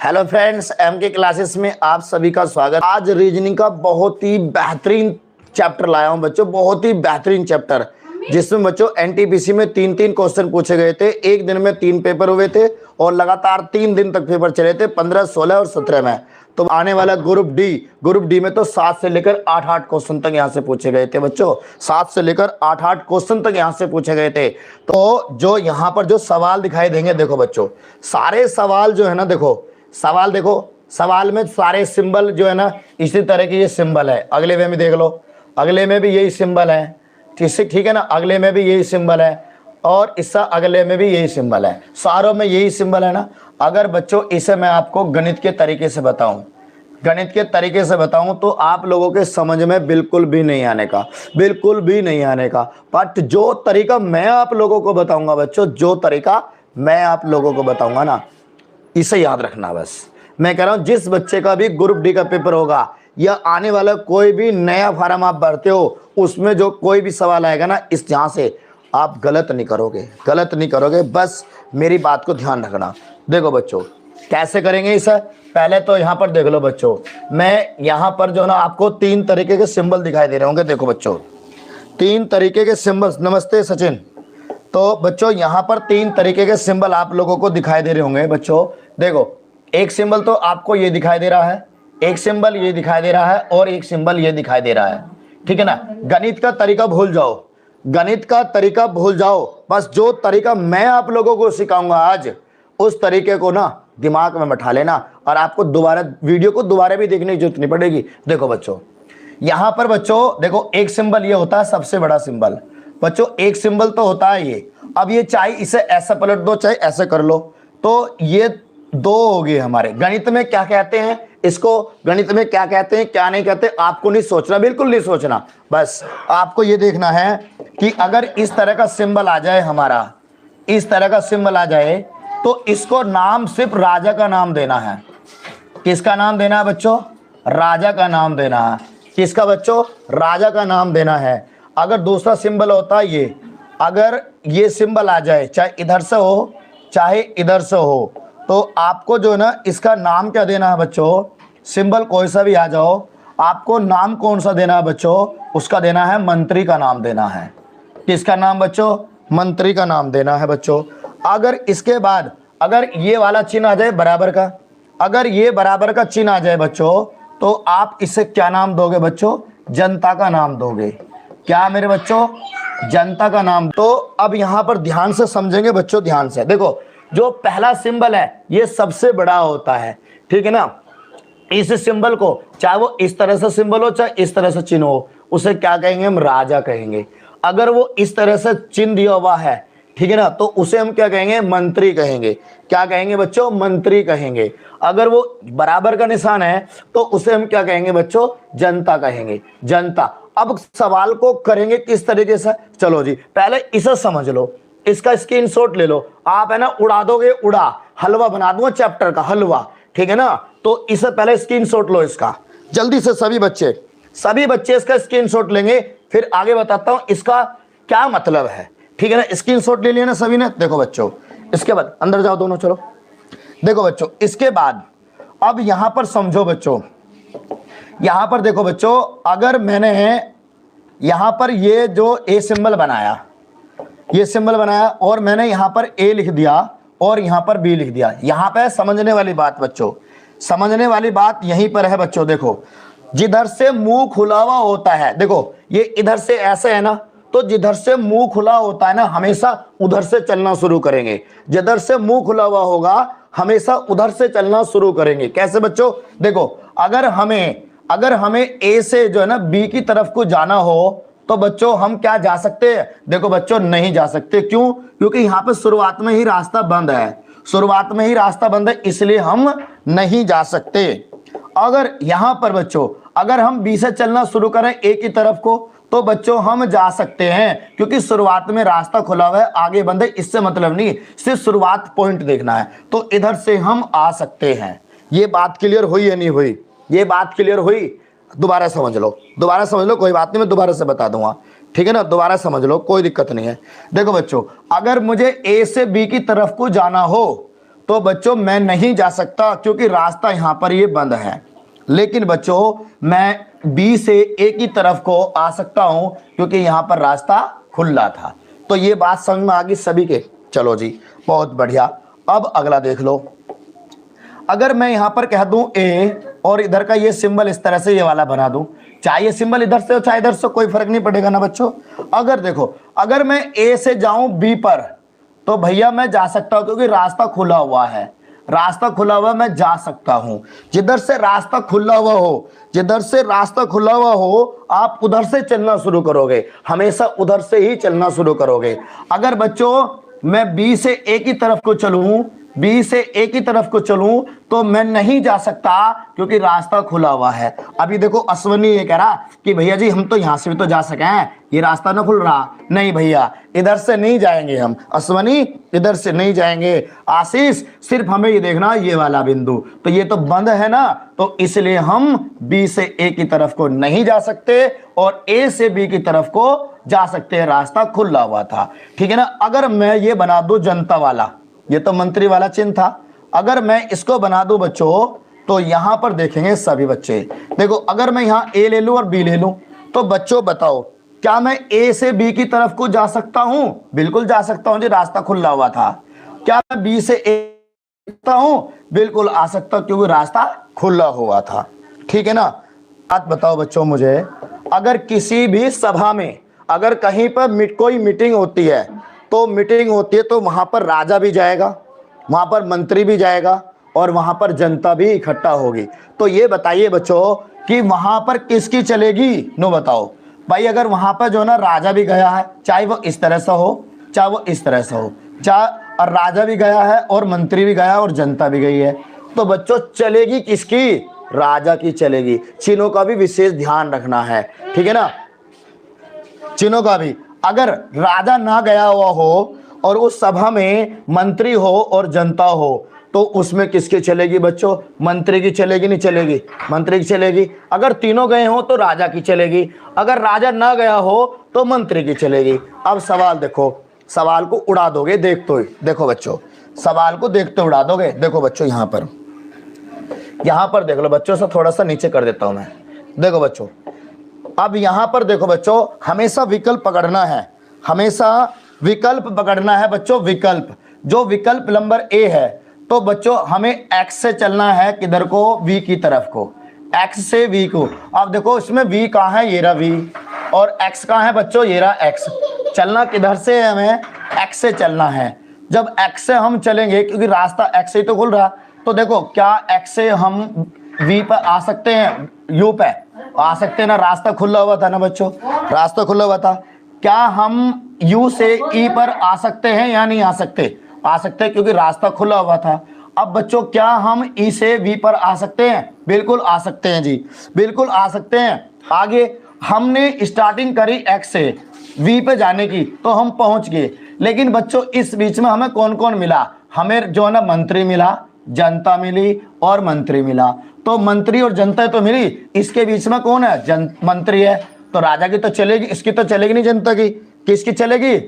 Hello friends, M के classes में आप सभी का स्वागत। आज रीजनिंग का बहुत ही बेहतरीन चैप्टर लाया हूं बच्चों, बहुत ही बेहतरीन चैप्टर, जिसमें बच्चों एनटीपीसी में 3-3 क्वेश्चन पूछे गए थे। एक दिन में 3 पेपर हुए थे और लगातार 3 दिन तक पेपर चले थे, 15, 16 और 17 में। तो आने वाला ग्रुप डी में तो 7 से लेकर 8-8 क्वेश्चन तक यहाँ से पूछे गए थे बच्चों। 7 से लेकर 8-8 क्वेश्चन तक यहाँ से पूछे गए थे। तो जो यहाँ पर जो सवाल दिखाई देंगे, देखो बच्चों, सारे सवाल जो है ना, देखो सवाल देखो, सवाल में सारे सिंबल जो है ना इसी तरह की ये सिंबल है। अगले में भी देख लो, अगले में भी यही सिंबल है, ठीक है ना। अगले में भी यही सिंबल है और इससे अगले में भी यही सिंबल है, सारों में यही सिंबल है ना। अगर बच्चों इसे मैं आपको गणित के तरीके से बताऊं, तो आप लोगों के समझ में बिल्कुल भी नहीं आने का, बट जो तरीका मैं आप लोगों को बताऊंगा बच्चों, जो तरीका मैं आप लोगों को बताऊंगा ना, इसे याद रखना। बस मैं कह रहा हूं, जिस बच्चे का भी ग्रुप डी का पेपर होगा या आने वाला कोई भी नया फार्म आप भरते हो, उसमें जो कोई भी सवाल आएगा ना, इस यहाँ से आप गलत नहीं करोगे। बस मेरी बात को ध्यान रखना। देखो बच्चों, कैसे करेंगे इसे, पहले तो यहाँ पर देख लो बच्चों, मैं यहाँ पर जो है ना आपको 3 तरीके के सिंबल दिखाई दे रहे होंगे। देखो बच्चों, 3 तरीके के सिंबल। नमस्ते सचिन। तो बच्चों यहाँ पर 3 तरीके के सिंबल आप लोगों को दिखाई दे रहे होंगे बच्चों। देखो, एक सिंबल तो आपको ये दिखाई दे रहा है, एक सिंबल ये दिखाई दे रहा है और एक सिंबल ये दिखाई दे रहा है, ठीक है ना। गणित का तरीका भूल जाओ, बस जो तरीका मैं आप लोगों को सिखाऊंगा आज, उस तरीके को ना दिमाग में बैठा लेना और आपको दोबारा वीडियो को दोबारा भी देखने की जरूरत नहीं पड़ेगी। देखो बच्चों, यहाँ पर बच्चों देखो, एक सिंबल ये होता है सबसे बड़ा सिंबल बच्चों, एक सिंबल तो होता है ये। अब ये चाहे इसे ऐसा पलट दो चाहे ऐसे कर लो, तो ये 2 हो गए हमारे। गणित में क्या कहते हैं इसको, क्या नहीं कहते, आपको नहीं सोचना, बिल्कुल नहीं सोचना। बस आपको ये देखना है कि अगर इस तरह का सिंबल आ जाए हमारा, इस तरह का सिंबल आ जाए, तो इसको नाम सिर्फ राजा का नाम देना है। किसका नाम देना है बच्चों? राजा का नाम देना है। किसका बच्चों? राजा का नाम देना है। अगर दूसरा सिंबल होता है ये, अगर ये सिंबल आ जाए, चाहे इधर से हो चाहे इधर से हो, तो आपको जो है ना इसका नाम क्या देना है बच्चों? सिंबल कोई सा भी आ जाओ, आपको नाम कौन सा देना है बच्चों? उसका देना है मंत्री का नाम देना है। किसका नाम बच्चों? मंत्री का नाम देना है बच्चों। अगर इसके बाद अगर ये वाला चिन्ह आ जाए बराबर का, अगर ये बराबर का चिन्ह आ जाए बच्चों, तो आप इसे क्या नाम दोगे बच्चों? जनता का नाम दोगे। क्या मेरे बच्चों? जनता का नाम। तो अब यहां पर ध्यान से समझेंगे बच्चों, ध्यान से देखो, जो पहला सिंबल है ये सबसे बड़ा होता है, ठीक है ना। इस सिंबल को चाहे वो इस तरह से सिंबल हो चाहे इस तरह से चिन्ह हो, उसे क्या कहेंगे? हम राजा कहेंगे। अगर वो इस तरह से चिन्ह दिया हुआ है, ठीक है ना, तो उसे हम क्या कहेंगे? मंत्री कहेंगे। क्या कहेंगे बच्चों? मंत्री कहेंगे। अगर वो बराबर का निशान है तो उसे हम क्या कहेंगे बच्चों? जनता कहेंगे, जनता। अब सवाल को करेंगे किस तरीके से, चलो जी, पहले इसे समझ लो, इसका स्क्रीनशॉट ले लो। आप है ना उड़ा दोगे, उड़ा हलवा बना दूंगा चैप्टर का, हलवा, ठीक है ना। तो इसे पहले स्क्रीनशॉट लो इसका, जल्दी से सभी बच्चे इसका स्क्रीनशॉट लेंगे, फिर आगे बताता हूं इसका क्या मतलब है, ठीक है ना। स्क्रीनशॉट ले लिया ना सभी ने? देखो बच्चों, इसके बाद अंदर जाओ दोनों, चलो। देखो बच्चों, इसके बाद अब यहां पर समझो बच्चों, यहां पर देखो बच्चों, अगर मैंने यहां पर ये जो ए सिंबल बनाया, ये सिंबल बनाया और मैंने यहां पर ए लिख दिया और यहां पर बी लिख दिया, यहां पे समझने वाली बात बच्चों, समझने वाली बात यहीं पर है बच्चों। देखो, जिधर से मुंह खुला हुआ होता है, देखो ये इधर से ऐसे है ना, तो जिधर से मुंह खुला होता है ना, हमेशा उधर से चलना शुरू करेंगे। जिधर से मुंह खुला हुआ होगा हमेशा उधर से चलना शुरू करेंगे। कैसे बच्चों? देखो, अगर हमें ए से जो है ना बी की तरफ को जाना हो, तो बच्चों हम क्या जा सकते हैं? देखो बच्चों, नहीं जा सकते। क्यों? क्योंकि यहाँ पे शुरुआत में ही रास्ता बंद है, इसलिए हम नहीं जा सकते। अगर यहाँ पर बच्चों, अगर हम बी से चलना शुरू करें ए की तरफ को, तो बच्चों हम जा सकते हैं, क्योंकि शुरुआत में रास्ता खुला हुआ है, आगे बंद है, इससे मतलब नहीं, सिर्फ शुरुआत पॉइंट देखना है, तो इधर से हम आ सकते हैं। ये बात क्लियर हुई या नहीं हुई? ये बात क्लियर हुई? दोबारा समझ लो, कोई बात नहीं, मैं दोबारा से बता दूंगा, ठीक है ना। दोबारा समझ लो, कोई दिक्कत नहीं है। देखो बच्चों, अगर मुझे ए से बी की तरफ को जाना हो, तो बच्चों मैं नहीं जा सकता क्योंकि रास्ता यहां पर ये बंद है। लेकिन बच्चों मैं बी से ए की तरफ को आ सकता हूं क्योंकि यहां पर रास्ता खुला था। तो ये बात समझ में आ गई सभी के? चलो जी, बहुत बढ़िया। अब अगला देख लो। अगर मैं यहां पर कह दूं ए और इधर का ये सिंबल इस तरह से ये वाला बना दूं, चाहे ये सिंबल इधर से हो चाहे इधर से, कोई फर्क नहीं पड़ेगा ना बच्चों। अगर देखो, अगर मैं ए से जाऊं बी पर तो भैया मैं जा सकता हूं क्योंकि रास्ता खुला हुआ है। रास्ता खुला हुआ, मैं जा सकता हूं। जिधर से रास्ता खुला हुआ हो, जिधर से रास्ता खुला हुआ हो, आप उधर से चलना शुरू करोगे, हमेशा उधर से ही चलना शुरू करोगे। अगर बच्चों मैं बी से ए की तरफ को चलूं, बी से ए की तरफ को चलूं तो मैं नहीं जा सकता क्योंकि रास्ता खुला हुआ है। अभी देखो अश्वनी ये कह रहा कि भैया जी हम तो यहां से भी तो जा सके हैं, ये रास्ता ना खुल रहा। नहीं भैया, इधर से नहीं जाएंगे हम। अश्वनी इधर से नहीं जाएंगे। आशीष सिर्फ हमें ये देखना ये वाला बिंदु, तो ये तो बंद है ना, तो इसलिए हम बी से ए की तरफ को नहीं जा सकते और ए से बी की तरफ को जा सकते हैं, रास्ता खुला हुआ था। ठीक है ना। अगर मैं ये बना दूं जनता वाला, ये तो मंत्री वाला चिन्ह था, अगर मैं इसको बना दूं बच्चों तो यहां पर देखेंगे सभी बच्चे। देखो अगर मैं यहां ए ले लूं और बी ले लूं तो बच्चों बताओ क्या मैं ए से बी की तरफ को जा सकता हूं? बिल्कुल जा सकता हूं जी, रास्ता खुला हुआ था। क्या मैं बी से ए सकता हूं? बिल्कुल आ सकता क्योंकि रास्ता खुला हुआ था। ठीक है ना। बात बताओ बच्चों मुझे, अगर किसी भी सभा में अगर कहीं पर कोई मीटिंग होती है तो वहां पर राजा भी जाएगा, वहां पर मंत्री भी जाएगा और वहां पर जनता भी इकट्ठा होगी। तो ये बताइए बच्चों कि वहां पर किसकी चलेगी? नो बताओ भाई। अगर वहां पर जो ना राजा भी गया है, चाहे वो इस तरह से हो चाहे वो इस तरह से हो, चाहे और राजा भी गया है और मंत्री भी गया और जनता भी गई है, तो बच्चों चलेगी किसकी? राजा की चलेगी। चिन्हों का भी विशेष ध्यान रखना है। ठीक है ना। चिन्हों का भी, अगर राजा ना गया हुआ हो और उस सभा में मंत्री हो और जनता हो तो उसमें किसकी चलेगी बच्चों? मंत्री की चलेगी, नहीं चलेगी? मंत्री की चलेगी। अगर तीनों गए हो तो राजा की चलेगी, अगर राजा ना गया हो तो मंत्री की चलेगी। अब सवाल देखो, सवाल को उड़ा दोगे देखते हुए। देखो बच्चों, सवाल को देखते उड़ा दोगे। देखो बच्चों यहां पर देख लो बच्चों, से थोड़ा सा नीचे कर देता हूं मैं। देखो बच्चों, अब यहां पर देखो बच्चों, हमेशा विकल्प पकड़ना है, हमेशा विकल्प पकड़ना है बच्चों। विकल्प, जो विकल्प नंबर ए है तो बच्चों हमें एक्स से चलना है, किधर को? वी की तरफ को, एक्स से वी को। अब देखो इसमें वी कहाँ है? ये रहा वी, और एक्स कहाँ है बच्चों? ये रहा एक्स। चलना किधर से है? हमें एक्स से चलना है। जब एक्स से हम चलेंगे, क्योंकि रास्ता एक्स से ही तो खुल रहा, तो देखो क्या एक्स से हम वी पर आ सकते हैं? यू पे आ सकते हैं ना, रास्ता खुला हुआ था ना बच्चों, रास्ता खुला हुआ था। क्या हम यू से ई पर आ सकते हैं या नहीं आ सकते? आ सकते हैं क्योंकि रास्ता खुला हुआ था। अब बच्चों क्या हम ई से वी पर आ सकते हैं? बिल्कुल आ सकते हैं जी, बिल्कुल आ सकते हैं। आगे हमने स्टार्टिंग करी एक्स से वी पे जाने की तो हम पहुंच गए, लेकिन बच्चों इस बीच में हमें कौन कौन मिला? हमें जो है ना मंत्री मिला, जनता मिली और मंत्री मिला। तो मंत्री और जनता तो मिली, इसके बीच में कौन है? मंत्री है। तो राजा की तो चलेगी, इसकी तो चलेगी नहीं जनता की। किसकी चलेगी?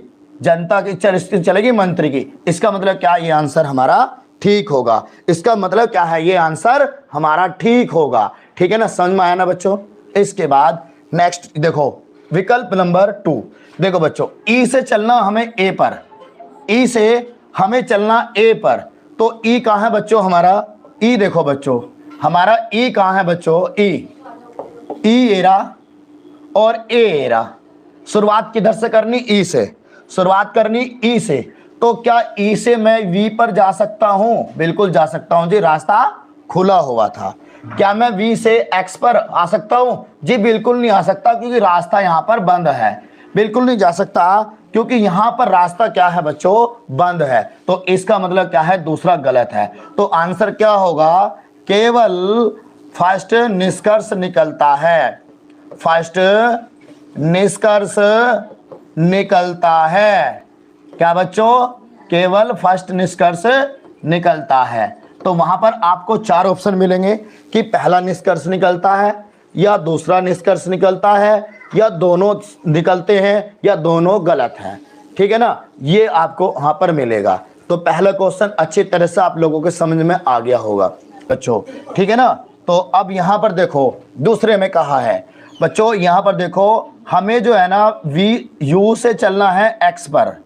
जनता की चलेगी, मंत्री की। इसका मतलब क्या? ये आंसर हमारा ठीक होगा। इसका मतलब क्या है? ये आंसर हमारा ठीक होगा। ठीक है ना, समझ में आया ना बच्चों। इसके बाद नेक्स्ट देखो, विकल्प नंबर 2। देखो बच्चों, ई से चलना हमें ए पर, ई से हमें चलना ए पर, तो ई कहाँ है बच्चों हमारा? ई देखो बच्चों, हमारा ई कहाँ है बच्चों? ई एरा और ए एरा। शुरुआत किधर से करनी? ई से शुरुआत करनी, ई से। तो क्या ई से मैं वी पर जा सकता हूं? बिल्कुल जा सकता हूं जी, रास्ता खुला हुआ था। क्या मैं वी से एक्स पर आ सकता हूं? जी बिल्कुल नहीं आ सकता क्योंकि रास्ता यहां पर बंद है। बिल्कुल नहीं जा सकता क्योंकि यहां पर रास्ता क्या है बच्चों? बंद है। तो इसका मतलब क्या है? दूसरा गलत है। तो आंसर क्या होगा? केवल फर्स्ट निष्कर्ष निकलता है, फर्स्ट निष्कर्ष निकलता है। क्या बच्चों? केवल फर्स्ट निष्कर्ष निकलता है। तो वहां पर आपको 4 ऑप्शन मिलेंगे कि पहला निष्कर्ष निकलता है या दूसरा निष्कर्ष निकलता है या दोनों निकलते हैं या दोनों गलत हैं। ठीक है ना, ये आपको वहां पर मिलेगा। तो पहला क्वेश्चन अच्छी तरह से आप लोगों के समझ में आ गया होगा बच्चों, ठीक है ना। तो अब यहां पर देखो दूसरे में कहा है बच्चों, यहां पर देखो हमें जो है ना यू से चलना है एक्स पर,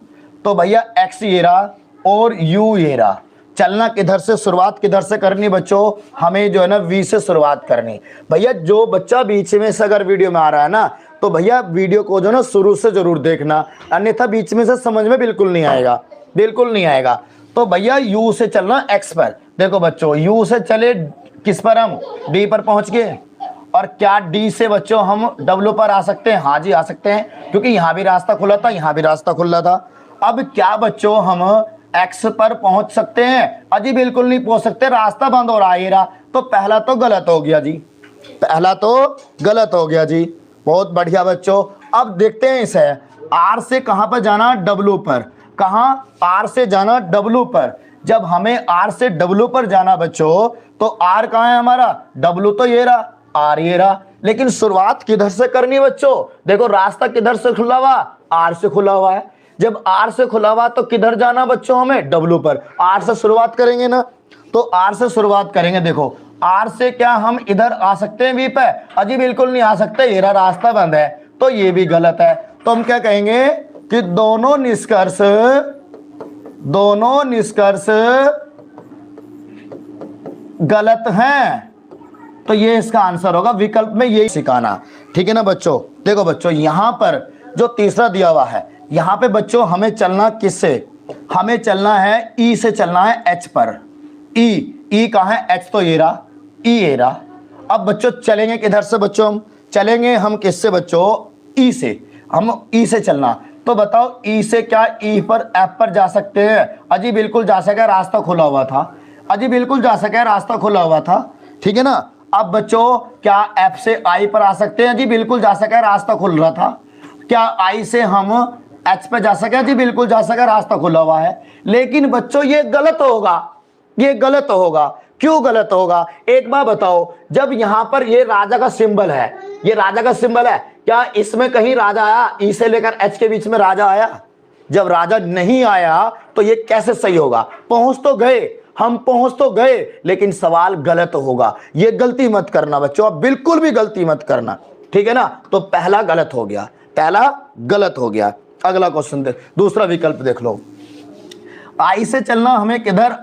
तो भैया एक्स ये रहा और यू ये रहा। चलना किधर से, शुरुआत किधर से करनी बच्चों, हमें जो है ना वी से शुरुआत करनी। भैया जो बच्चा बीच में से अगर वीडियो में आ रहा है ना, तो भैया वीडियो को जो ना शुरू से जरूर देखना, अन्यथा बीच में से समझ में बिल्कुल नहीं आएगा, बिल्कुल नहीं आएगा। तो भैया यू से चलना एक्स पर। देखो बच्चों यू से चले किस पर, हम डी पर पहुंच गए। और क्या डी से बच्चों हम डब्ल्यू पर आ सकते हैं? हाँ जी आ सकते हैं, क्योंकि यहां भी रास्ता खुला था, यहां भी रास्ता खुला था। अब क्या बच्चों हम एक्स पर पहुंच सकते हैं? अजी बिल्कुल नहीं पहुंच सकते, रास्ता बंद हो रहा है। तो पहला तो गलत हो गया जी, पहला तो गलत हो गया जी। बहुत बढ़िया बच्चों। अब देखते हैं इसे, आर से कहां पर जाना? डब्ल्यू पर। कहां? आर से जाना डब्ल्यू पर। जब हमें आर से डब्ल्यू पर जाना बच्चों, तो आर कहां है हमारा? डब्ल्यू तो ये रहा, आर ये रहा। लेकिन शुरुआत किधर से करनी बच्चों? देखो रास्ता किधर से खुला हुआ? आर से खुला हुआ है। जब आर से खुला हुआ तो किधर जाना बच्चों? हमें डब्ल्यू पर। आर से शुरुआत करेंगे ना, तो आर से शुरुआत करेंगे। देखो आर से क्या हम इधर आ सकते हैं वी पे? अजी बिल्कुल नहीं आ सकते, ये रास्ता बंद है, तो ये भी गलत है। तो हम क्या कहेंगे कि दोनों निष्कर्ष गलत हैं। तो ये इसका आंसर होगा, विकल्प में यही सिखाना, ठीक है ना बच्चों। देखो बच्चों यहां पर जो तीसरा दिया हुआ है, यहां पे बच्चों हमें चलना किससे? हमें चलना है ई से, चलना है एच पर। ई कहां है? एच तो ये रहा, ई ये रहा। अब बच्चों चलेंगे किधर से बच्चों? हम चलेंगे हम किससे बच्चों? ई से। हम ई से चलना, तो बताओ ई से क्या ई पर एफ पर जा सकते हैं? अजी बिल्कुल जा सके, रास्ता खुला हुआ था। अजी बिल्कुल जा सके, रास्ता खुला हुआ था, ठीक है ना। अब बच्चों क्या एफ से आई पर आ सकते हैं? जी बिल्कुल जा सके, रास्ता खुल रहा था। क्या आई से हम एच पे जा सके? जी बिल्कुल जा सके, रास्ता खुला हुआ है। लेकिन बच्चों ये गलत होगा, ये गलत होगा। क्यों गलत होगा? एक बार बताओ, जब यहां पर ये राजा का सिंबल है, ये राजा का सिंबल है, क्या इसमें कहीं राजा आया? ई से लेकर एच के बीच में राजा आया? जब राजा नहीं आया तो ये कैसे सही होगा? पहुंच तो गए, हम पहुंच तो गए, लेकिन सवाल गलत होगा। ये गलती मत करना बच्चों, आप बिल्कुल भी गलती मत करना, ठीक है ना। तो पहला गलत हो गया, पहला गलत हो गया। अगला क्वेश्चन दूसरा विकल्प देख लो। आई से चलना हमें किधर?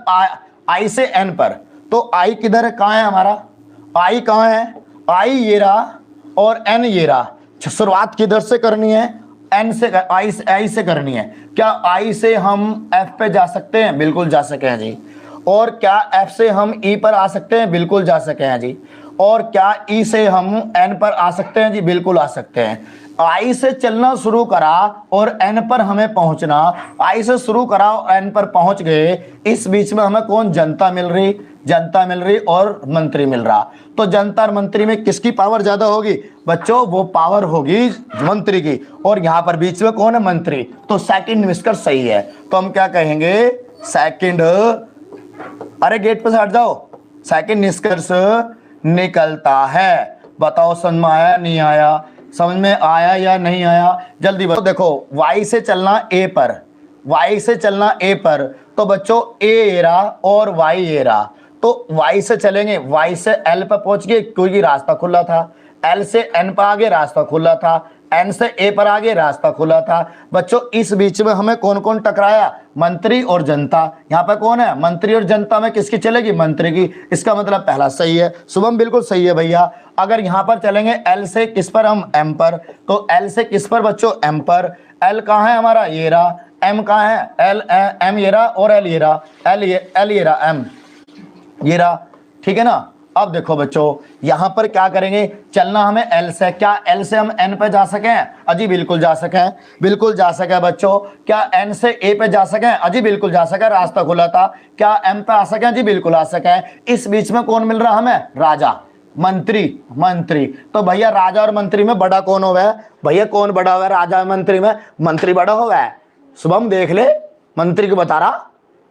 आई से एन पर। तो आई किधर है? कहां है हमारा? आई कहां है? आई ये रहा और एन ये रहा। शुरुआत किधर से करनी है? एन से, आई से करनी है। क्या आई से हम एफ पे जा सकते हैं? बिल्कुल जा सके हैं जी। और क्या एफ से हम ई पर आ सकते हैं? बिल्कुल जा सके हैं जी। और क्या ई से हम एन पर आ सकते हैं? जी बिल्कुल आ सकते हैं। आई से चलना शुरू करा और एन पर हमें पहुंचना, आई से शुरू करा और एन पर पहुंच गए। इस बीच में हमें कौन? जनता मिल रही, जनता मिल रही और मंत्री मिल रहा। तो जनता और मंत्री में किसकी पावर ज्यादा होगी बच्चों? वो पावर होगी मंत्री की। और यहां पर बीच में कौन है? मंत्री। तो सेकंड निष्कर्ष सही है। तो हम क्या कहेंगे? सेकंड, अरे गेट पे से हट जाओ, सेकंड निष्कर्ष निकलता है। बताओ समझ में आया नहीं आया? समझ में आया या नहीं आया? जल्दी बताओ। देखो वाई से चलना ए पर, वाई से चलना ए पर, तो बच्चों ए रहा और वाई ये रहा। तो वाई से चलेंगे, वाई से एल पर पहुंच गए क्योंकि रास्ता खुला था। एल से एन पर आगे, रास्ता खुला था। एन से ए पर आगे, रास्ता खुला था। बच्चों इस बीच में हमें कौन कौन टकराया? मंत्री और जनता। यहाँ पे कौन है? मंत्री और जनता में किसकी चलेगी? मंत्री की। इसका मतलब पहला सही है। शुभम बिल्कुल सही है भैया। अगर यहाँ पर चलेंगे एल से किस पर? हम एम पर। तो एल से किस पर बच्चों? एम पर। एल कहाँ है हमारा? ये रहा। एम कहाँ है? एल एम ये रहा और एल ये रहा। एल ये रहा, एम ये रहा, ठीक है ना। अब देखो बच्चों यहां पर क्या करेंगे? चलना हमें एल से। क्या एल से हम एन पे जा सके? अजी बिल्कुल जा सके, बिल्कुल जा सके बच्चों। क्या एन से ए पे जा सके? अजी बिल्कुल जा सके, रास्ता खुला था। क्या एम पे आ सके? जी बिल्कुल आ सके। इस बीच में कौन मिल रहा हमें? राजा, मंत्री, मंत्री। तो भैया राजा और मंत्री में बड़ा कौन हुआ है? भैया कौन बड़ा हुआ है? राजा मंत्री में मंत्री बड़ा हुआ है। शुभम देख ले, मंत्री को बता रहा,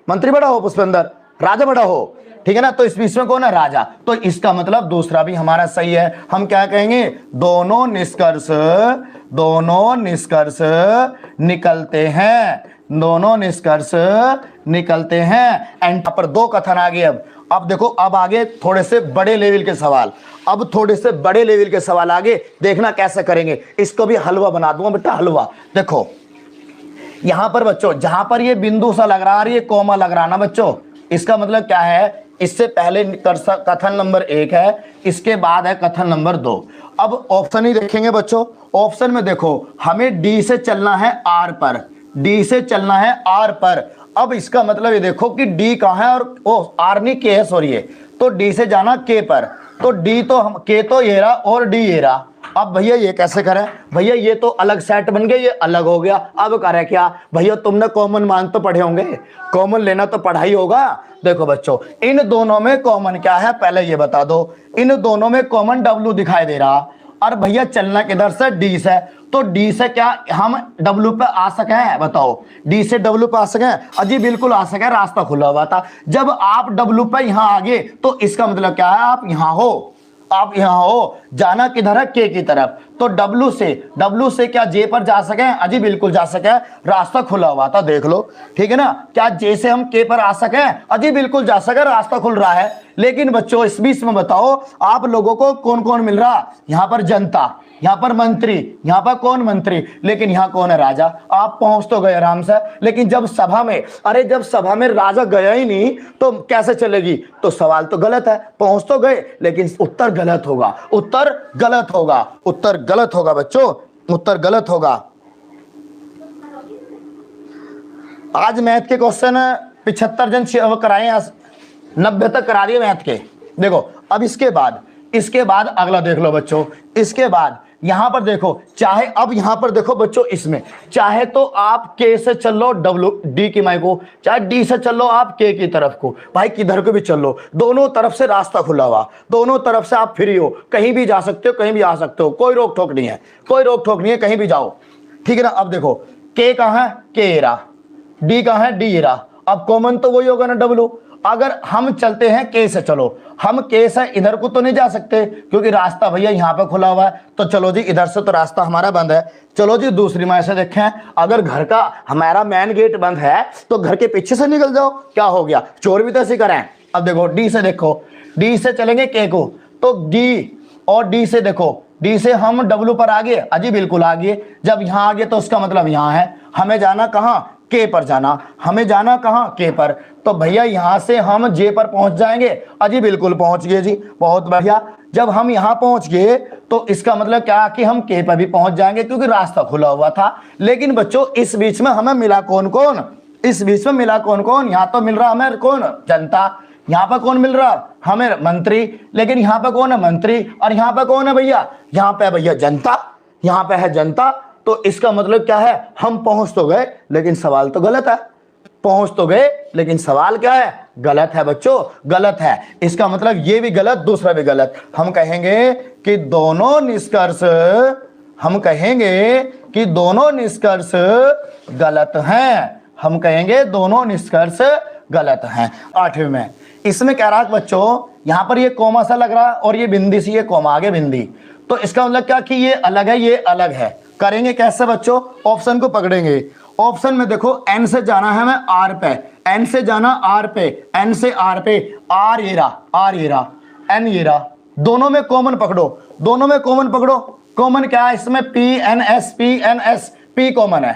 मंत्री बड़ा हो पुष्पेंद्र, राजा बड़ा हो, ठीक है ना। तो इस बीच में कौन है? राजा। तो इसका मतलब दूसरा भी हमारा सही है। हम क्या कहेंगे? दोनों निष्कर्ष निकलते हैं, दोनों निष्कर्ष निकलते हैं। एंड यहाँ पर दो कथन आ गए। अब देखो, अब आगे थोड़े से बड़े लेवल के सवाल, अब थोड़े से बड़े लेवल के सवाल आगे, देखना कैसे करेंगे। इसको भी हलवा बना दूंगा बेटा, हलवा। देखो यहां पर बच्चों, जहां पर ये बिंदु सा लग रहा है, ये कोमा लग रहा ना बच्चों, इसका मतलब क्या है, इससे पहले कथन नंबर 1 है, इसके बाद है कथन नंबर 2। अब ऑप्शन ही देखेंगे बच्चों। ऑप्शन में देखो, हमें डी से चलना है आर पर, डी से चलना है आर पर। अब इसका मतलब ये देखो कि डी कहां है, और ओ आर नहीं के है, सॉरी, तो डी से जाना के पर, तो डी तो हम के तो ये रहा और डी ये रहा। अब भैया ये कैसे करें, भैया ये तो अलग सेट बन गए, ये अलग हो गया। अब करे क्या भैया, तुमने कॉमन मान तो पढ़े होंगे, कॉमन लेना तो पढ़ा ही होगा। देखो बच्चों, इन दोनों में कॉमन क्या है पहले ये बता दो। इन दोनों में कॉमन डब्लू दिखाई दे रहा, और भैया चलना किधर से, डी से, तो डी से क्या हम डब्लू पे आ सके, बताओ डी से डब्लू पे आ सके, अजी बिल्कुल आ सके, रास्ता खुला हुआ था। जब आप डब्लू पे यहां आ गए तो इसका मतलब क्या है, आप यहां हो, आप यहां हो, जाना किधर है, के की तरफ, तो डब्लू से क्या जे पर जा सके, अजी बिल्कुल जा सके, रास्ता खुला हुआ था, देख लो, ठीक है ना। क्या जे से हम के पर आ सके, अजी बिल्कुल जा सके, रास्ता खुल रहा है। लेकिन बच्चों इस बीच में बताओ आप लोगों को कौन कौन मिल रहा, यहां पर जनता, यहां पर मंत्री, यहां पर कौन मंत्री, लेकिन यहां कौन है, राजा। आप पहुंच तो गए आराम से, लेकिन जब सभा में, अरे जब सभा में राजा गया ही नहीं तो कैसे चलेगी, तो सवाल तो गलत है। पहुंच तो गए लेकिन उत्तर गलत होगा, उत्तर गलत होगा, उत्तर गलत होगा बच्चों, उत्तर गलत होगा। आज मैथ के क्वेश्चन 75 जन कराए, 90 तक करा दिए मैथ के। देखो अब इसके बाद अगला देख लो बच्चों। इसके बाद यहां पर देखो, चाहे अब यहां पर देखो बच्चों, इसमें चाहे तो आप के से चल लो डब्ल्यू डी की माई को, चाहे डी से चल लो आप के की तरफ को, भाई किधर को भी चल लो, दोनों तरफ से रास्ता खुला हुआ, दोनों तरफ से आप फ्री हो, कहीं भी जा सकते हो, कहीं भी आ सकते हो, कोई रोक ठोक नहीं है, कोई रोक ठोक नहीं है, कहीं भी जाओ, ठीक है ना। अब देखो के कहां है, के रहा, डी कहां है, डी रहा। अब कॉमन तो वही होगा ना, डब्ल्यू। अगर हम चलते हैं के से, चलो हम के से इधर को तो नहीं जा सकते क्योंकि रास्ता भैया यहाँ पे खुला हुआ है, तो चलो जी इधर से तो रास्ता हमारा बंद है। चलो जी दूसरी में ऐसे देखें, अगर घर का हमारा मेन गेट बंद है तो घर के पीछे से निकल जाओ, क्या हो गया, चोर भी तो ऐसे करें। अब देखो डी से, देखो डी से चलेंगे के को, तो डी, और डी से देखो, डी से हम डब्ल्यू पर आ गए, अजी बिल्कुल आ गए। जब यहां आ गए तो उसका मतलब यहां है, हमें जाना कहां, के पर जाना, हमें जाना कहां, के पर, तो भैया यहां से हम जे पर पहुंच जाएंगे, अजी बिल्कुल पहुंच गए जी, बहुत बढ़िया। जब हम यहां पहुंच गए तो इसका मतलब क्या कि हम के पर भी पहुंच जाएंगे क्योंकि रास्ता खुला हुआ था। लेकिन बच्चों इस बीच में हमें मिला कौन कौन, इस बीच में मिला कौन कौन, यहां तो मिल रहा हमें कौन, जनता, यहां पर कौन मिल रहा हमें, मंत्री, लेकिन यहां पर कौन है, मंत्री, और यहां पर कौन है भैया, यहां पे भैया जनता, यहां पे है जनता। तो इसका मतलब क्या है, हम पहुंच तो गए लेकिन सवाल तो गलत है, पहुंच तो गए लेकिन सवाल क्या है, गलत है बच्चों, गलत है। इसका मतलब ये भी गलत, दूसरा भी गलत। हम कहेंगे कि दोनों निष्कर्ष, हम कहेंगे कि दोनों निष्कर्ष गलत हैं, हम कहेंगे दोनों निष्कर्ष गलत हैं। 8वें में इसमें कह रहा है बच्चों, यहां पर ये कोमा सा लग रहा है और ये बिंदी सी, ये कोमा आगे बिंदी, तो इसका मतलब क्या कि ये अलग है, ये अलग है। करेंगे कैसे बच्चों, ऑप्शन को पकड़ेंगे। ऑप्शन में देखो एन से जाना है मैं आर पे, एन से जाना आर पे, एन से आर पे, आर ये रहा, आर ये रहा, एन ये रहा, दोनों में कॉमन पकड़ो, दोनों में कॉमन पकड़ो। कॉमन क्या है इसमें, P N S, P N S, P common है,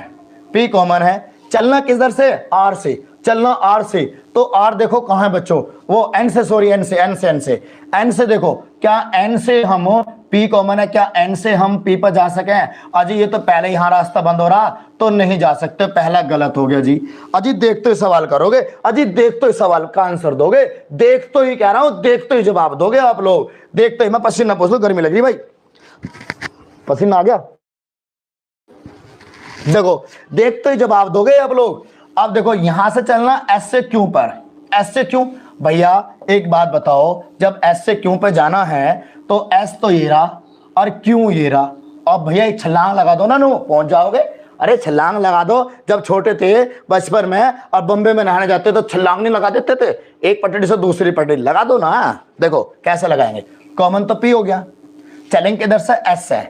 पी कॉमन है। चलना किधर से, आर से, चलना आर से, तो आर देखो कहां है बच्चों, वो एन से, सॉरी एन से, एन से, एन से, एन से देखो, क्या एन से हम पी कॉमन है, क्या एन से हम पी पर जा सके, अजी ये तो पहले यहां रास्ता बंद हो रहा तो नहीं जा सकते, पहला गलत हो गया जी। अजी देखते ही सवाल करोगे, अजी देखते ही सवाल का आंसर दोगे, देखते ही कह रहा हूं, देखते ही जवाब दोगे आप लोग, देखते ही। मैं पसीना पोंछ लो, गर्मी लग रही भाई, पसीना आ गया, देखो देखते ही जवाब दोगे आप लोग। अब देखो यहां से चलना एस से क्यू पर, एस से क्यू, भैया एक बात बताओ, जब एस से क्यू पे जाना है तो एस तो ये रहा और क्यू ये रहा, अब भैया एक छलांग लगा दो ना, नो पहुंच जाओगे। अरे छलांग लगा दो, जब छोटे थे बचपन में और बम्बे में नहाने जाते तो छलांग नहीं लगा देते थे, एक पटड़ी से दूसरी पटड़ी लगा दो ना। देखो कैसे लगाएंगे, कॉमन तो पी हो गया, चलेंगे किधर से, एस है,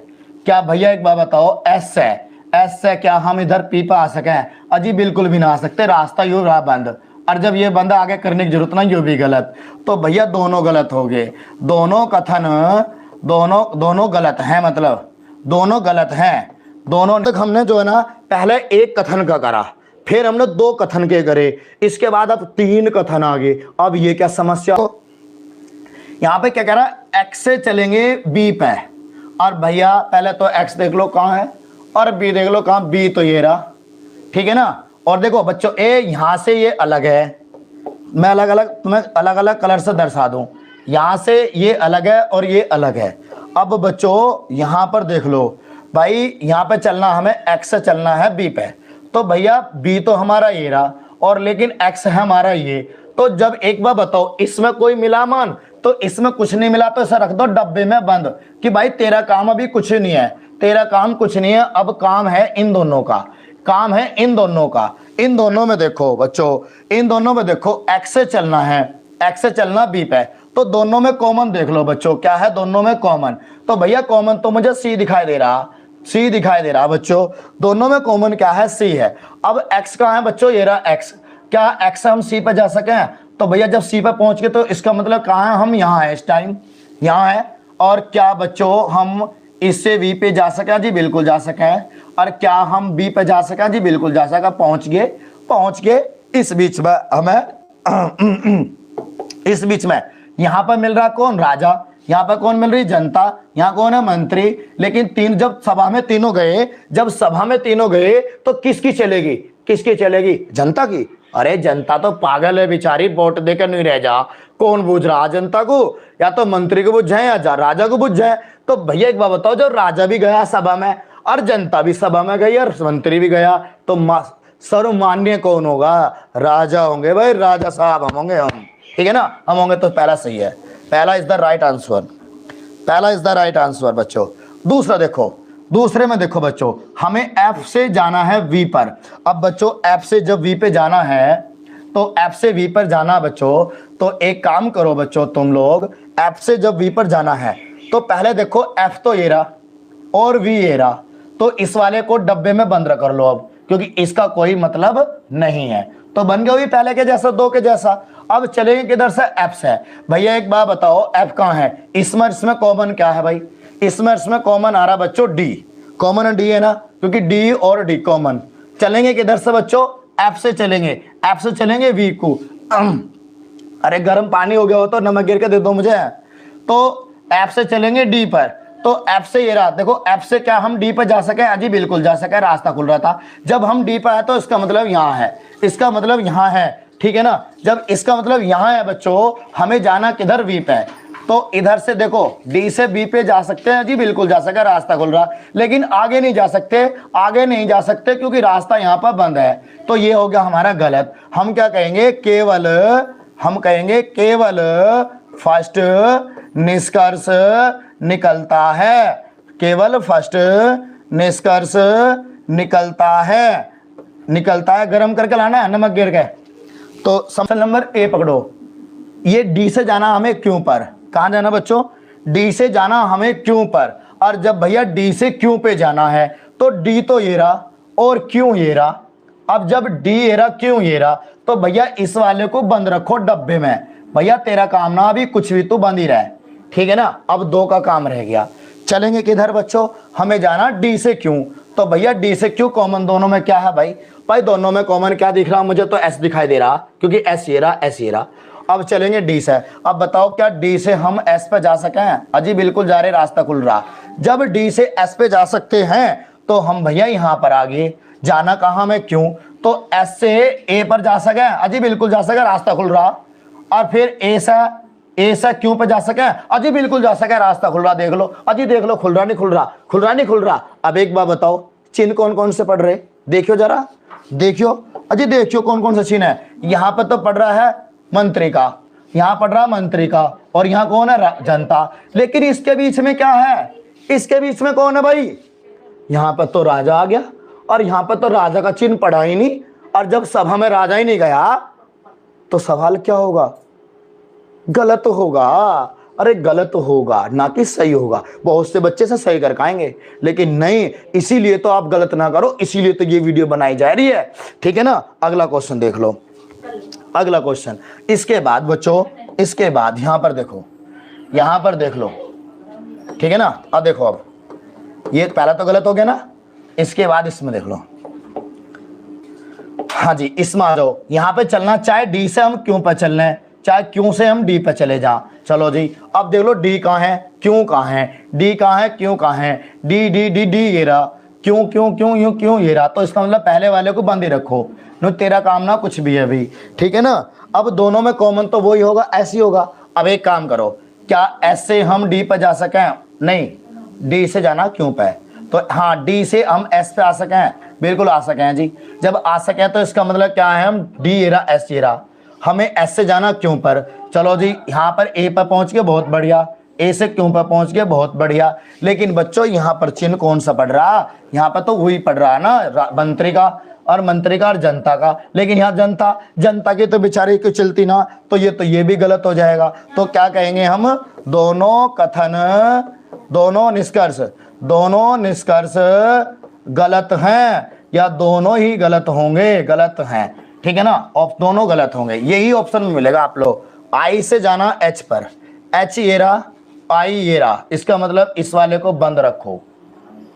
क्या भैया एक बात बताओ, एस है, एस से क्या हम इधर पी पे आ सके? अजी बिल्कुल भी ना आ सकते, रास्ता यूं रहा बंद। और जब ये बंद आगे करने की जरूरत ना, यो भी गलत। तो भैया दोनों गलत हो गए, दोनों कथन दोनों गलत हैं, मतलब दोनों गलत हैं। दोनों तक हमने जो है ना पहले एक कथन का करा, फिर हमने दो कथन के करे, इसके बाद अब तीन कथन आ गए। अब ये क्या समस्या हो, यहां पे क्या कह रहा है, एक्स से चलेंगे बी पे। और भैया पहले तो एक्स देख लो कहां है और बी देख लो कहां, बी तो ये रहा, ठीक है ना। और देखो बच्चों ए यहां से ये अलग है, मैं अलग अलग तुम्हें अलग अलग कलर से दर्शा दूं, यहां से ये अलग है और ये अलग है। अब बच्चों यहां पर देख लो भाई, यहां पे चलना हमें एक्स से चलना है बी पे, तो भैया बी तो हमारा ये रहा और लेकिन एक्स है हमारा ये। तो जब एक बार बताओ इसमें कोई मिला मान, तो इसमें कुछ नहीं मिला तो इसे रख दो डब्बे में बंद कि भाई तेरा काम अभी कुछ नहीं है, तेरा काम कुछ नहीं है, अब काम है इन दोनों का, काम है इन दोनों का। इन दोनों में देखो बच्चों, इन दोनों में देखो एक्स से चलना है, एक्स से चलना बी पे, तो दोनों में कॉमन देख लो बच्चों, क्या है दोनों में कॉमन? तो भैया कॉमन तो मुझे सी दिखाई दे रहा, सी दिखाई दे रहा बच्चों, दोनों में कॉमन क्या है, सी है। अब एक्स कहाँ है बच्चों, ये रहा एक्स, क्या एक्स हम सी पे जा सके? तो भैया जब सी पे पहुंच गए तो इसका मतलब कहाँ है, हम यहाँ है, इस टाइम यहाँ है। और क्या बच्चों हम इससे वी पे जा सके? जी बिल्कुल जा सके। और क्या हम बी पे जा सके? जी बिल्कुल जा सका। पहुंच गए इस बीच में हमें इस बीच में यहां पर मिल रहा कौन, राजा, यहां पर कौन मिल रही, जनता, यहां कौन है, मंत्री। लेकिन तीन जब सभा में तीनों गए, जब सभा में तीनों गए तो किसकी चलेगी, किसकी चलेगी, जनता की। अरे जनता तो पागल है बेचारी, वोट देकर नहीं रह जा, कौन बुझ रहा जनता को, या तो मंत्री को बुझ जाए या राजा को बुझ जाए। तो भैया एक बात बताओ, जो राजा भी गया सभा में और जनता भी सभा में गई और मंत्री भी गया, तो सर्वमान्य कौन होगा, राजा होंगे भाई, राजा साहब हम होंगे, हम, ठीक है ना, हम होंगे। तो पहला सही है, पहला इज द राइट आंसर, पहला इज द राइट आंसर बच्चों। दूसरा देखो, दूसरे में देखो बच्चों, हमें एफ से जाना है वी पर। अब बच्चों एफ से जब वी पे जाना है, तो एफ से वी पर जाना बच्चों, तो एक काम करो बच्चों तुम लोग, एफ से जब वी पर जाना है तो पहले देखो एफ तो ये रहा और वी ये रहा, तो इस वाले को डब्बे में बंद कर लो अब, क्योंकि इसका कोई मतलब नहीं है। तो बन गया वही पहले के जैसा, दो के जैसा। अब चलेंगे किधर से, एफ से। भैया एक बात बताओ, एफ कहाँ है, इसमें कॉमन क्या है भाई, इसमें कॉमन आ रहा बच्चों डी, कॉमन डी है ना, क्योंकि डी और डी कॉमन। चलेंगे किधर से बच्चों, एफ से चलेंगे, एफ से चलेंगे वी को। अरे गर्म पानी हो गया हो तो नमक गिर के दे दो मुझे। तो एफ से चलेंगे डी पर, तो एफ से ये रहा, देखो एफ से क्या हम डी पर जा सके? अजी बिल्कुल जा सके, रास्ता खुल रहा था। जब हम डी पर आए तो इसका मतलब यहाँ है, इसका मतलब यहाँ है, ठीक है ना। जब इसका मतलब यहाँ है बच्चों, हमें जाना किधर, वी पे। तो इधर से देखो डी से बी पे जा सकते हैं, जी बिल्कुल जा सके, रास्ता खुल रहा, लेकिन आगे नहीं जा सकते, आगे नहीं जा सकते क्योंकि रास्ता यहाँ पर बंद है। तो ये हो गया हमारा गलत। हम क्या कहेंगे, केवल, हम कहेंगे केवल फर्स्ट निष्कर्ष निकलता है, केवल फर्स्ट निष्कर्ष निकलता है, निकलता है। गर्म करके लाना है, नमक गिर के। तो सवाल नंबर ए पकड़ो, ये डी से जाना हमें क्यों पर, कहां जाना बच्चों, डी से जाना हमें क्यों पर। और जब भैया डी से क्यों पे जाना है, तो डी तो ये रहा और क्यों ये रहा। अब जब डी ये रहा, क्यों ये रहा, तो भैया इस वाले को बंद रखो डब्बे में। भैया तेरा काम ना अभी कुछ भी तो बंद ही रहे, ठीक है ना। अब दो का काम रह गया। चलेंगे किधर बच्चों, हमें जाना डी से क्यों। तो भैया डी से क्यों कॉमन दोनों में क्या है भाई, भाई दोनों में कॉमन क्या दिख रहा, मुझे तो एस दिखाई दे रहा, क्योंकि एस ये रहा, एस ये रहा। अब चलेंगे डी से। अब बताओ क्या डी से हम एस पे जा सके हैं? अजी बिल्कुल जा रहे, रास्ता खुल रहा। जब डी से एस पे जा सकते हैं तो हम भैया यहाँ पर आगे जाना कहाँ में, क्यों, तो एस से ए पर जा सके, अजी बिल्कुल जा सके, रास्ता खुल रहा। और फिर ए से क्यों पे जा सके, अजी बिल्कुल जा सके, रास्ता खुल रहा। देख लो अजी, देख लो, खुल रहा नहीं खुल रहा, खुल रहा नहीं खुल रहा। अब एक बार बताओ चिन्ह कौन कौन से पढ़ रहे, देखियो जरा, देखियो अजी, देखियो कौन कौन सा चिन्ह है। यहाँ पर तो पढ़ रहा है मंत्री का, यहाँ पढ़ रहा मंत्री का, और यहाँ कौन है, जनता। लेकिन इसके बीच में क्या है, इसके बीच में कौन है भाई, यहाँ पर तो राजा आ गया, और यहाँ पर तो राजा का चिन्ह पढ़ा ही नहीं। और जब सभा में राजा ही नहीं गया तो सवाल क्या होगा, गलत होगा। अरे गलत होगा ना कि सही होगा। बहुत से बच्चे से सही कर पाएंगे, लेकिन नहीं, इसीलिए तो आप गलत ना करो, इसीलिए तो ये वीडियो बनाई जा रही है, ठीक है ना। अगला क्वेश्चन देख लो, अगला क्वेश्चन। इसके बाद बच्चों, इसके बाद यहां पर देखो, यहां पर देख लो, ठीक है ना। अब देखो, अब ये पहला तो गलत हो गया ना, इसके बाद इसमें देख लो। हाँ जी, इसमें आ जाओ, यहां पे चलना, चाहे डी से हम क्यों पर चल रहे हैं, चाहे क्यों से हम डी पे चले जा। चलो जी, अब देख लो डी कहाँ है, क्यों कहाँ है, डी कहाँ है, क्यों कहाँ है, डी डी डी डी ये रहा, क्यों क्यों क्यों यूं क्यों ये रहा। तो इसका मतलब पहले वाले को बंद ही रखो, नो तेरा काम ना कुछ भी है अभी, ठीक है ना। अब दोनों में कॉमन तो वही होगा, ऐसे ही होगा। अब एक काम करो, क्या एस से हम डी पे जा सकें? नहीं, डी से जाना क्यों पे, तो हाँ, डी से हम एस पे आ सकें, बिल्कुल आ सके हैं जी। जब आ सके तो इसका मतलब क्या है, हम डी ये रहा, एस ये रहा, हमें एस से जाना क्यों पर। चलो जी, यहाँ पर ए पर पहुंच गए, बहुत बढ़िया, ए से क्यों पर पहुंच गए, बहुत बढ़िया। लेकिन बच्चों यहाँ पर चिन्ह कौन सा पढ़ रहा, यहाँ पर तो वही पढ़ रहा है ना, मंत्री का और मंत्री का और जनता का। लेकिन यहाँ जनता, जनता की तो बेचारी की चलती ना, तो ये भी गलत हो जाएगा। तो क्या कहेंगे हम, दोनों कथन, दोनों निष्कर्ष, दोनों निष्कर्ष गलत हैं, या दोनों ही गलत होंगे, गलत हैं, ठीक है ना। दोनों गलत होंगे, यही ऑप्शन में मिलेगा आप लोग। आई से जाना एच पर, एच ये रहा, आई ये रहा, इसका मतलब इस वाले को बंद रखो,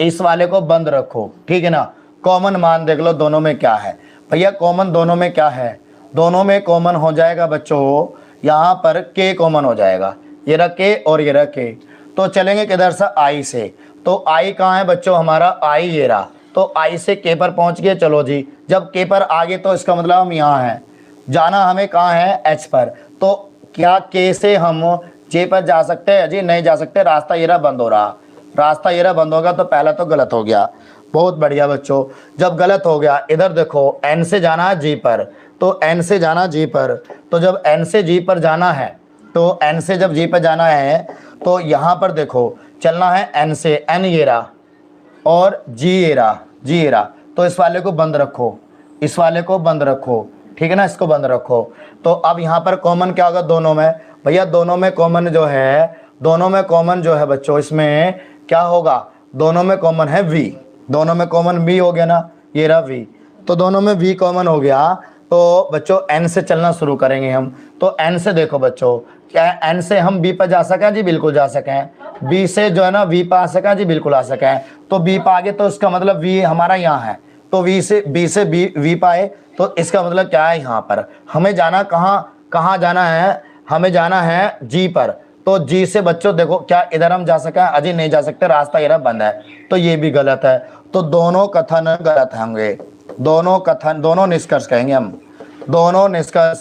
इस वाले को बंद रखो, ठीक है ना। कॉमन मान देख लो दोनों में क्या है भैया, कॉमन दोनों में क्या है, दोनों में कॉमन हो जाएगा बच्चों, यहाँ पर के कॉमन हो जाएगा, ये रहा के और ये रहा के। तो चलेंगे किधर से, आई से, तो आई कहाँ है बच्चों हमारा, आई ये रहा, तो आई से के पर पहुंच गए। चलो जी, जब के पर आ गए तो इसका मतलब हम यहाँ हैं, जाना हमें कहाँ है, एच पर। तो क्या के से हम जे पर जा सकते हैं जी, नहीं जा सकते, रास्ता ये रहा बंद हो रहा, रास्ता ये रहा बंद होगा, तो पहला तो गलत हो गया। बहुत बढ़िया बच्चों, जब गलत हो गया, इधर देखो, एन से जाना है जी पर, तो एन से जाना जी पर, तो जब एन से जी पर जाना है, तो एन से जब जी पर जाना है, तो यहाँ पर देखो चलना है एन से, एन ये रहा और जी ये रहा, जी ये रहा, तो इस वाले को बंद रखो, इस वाले को बंद रखो, ठीक है ना, इसको बंद रखो। तो अब यहाँ पर कॉमन क्या होगा दोनों में भैया, दोनों में कॉमन जो है, दोनों में कॉमन जो है बच्चों, इसमें क्या होगा, दोनों में कॉमन है वी, दोनों में कॉमन वी हो गया ना, ये रहा वी, तो दोनों में वी कॉमन हो गया। तो बच्चों एन से चलना शुरू करेंगे हम, तो एन से देखो बच्चों, क्या एन से हम बी पर जा सकें जी, बिल्कुल जा सकें। बी से जो है ना वी पर आ सकें जी, बिल्कुल आ सकें। तो बी पर आगे तो इसका मतलब वी हमारा यहाँ है, तो वी से बी से बी वी पर आए, तो इसका मतलब क्या है, यहाँ पर हमें जाना, कहाँ जाना है, हमें जाना है जी पर। तो जी से बच्चों देखो, क्या इधर हम जा सकें, अजी नहीं जा सकते, रास्ता ये बंद है, तो ये भी गलत है। तो दोनों कथन गलत होंगे, दोनों कथन, दोनों निष्कर्ष कहेंगे हम, दोनों निष्कर्ष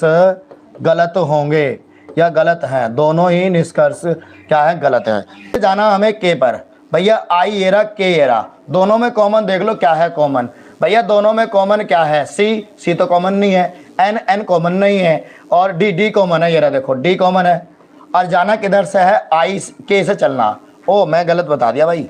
गलत होंगे या गलत हैं, दोनों ही निष्कर्ष क्या है, गलत है। जाना हमें के पर भैया, आई ये रहा, के ये रहा, दोनों में कॉमन देख लो क्या है कॉमन भैया, दोनों में कॉमन क्या है, सी, सी तो कॉमन नहीं है, एन, एन कॉमन नहीं है, और डी, डी कॉमन है, ये रहा देखो डी कॉमन है। और जाना किधर से है, आई के से चलना, ओ मैं गलत बता दिया भाई,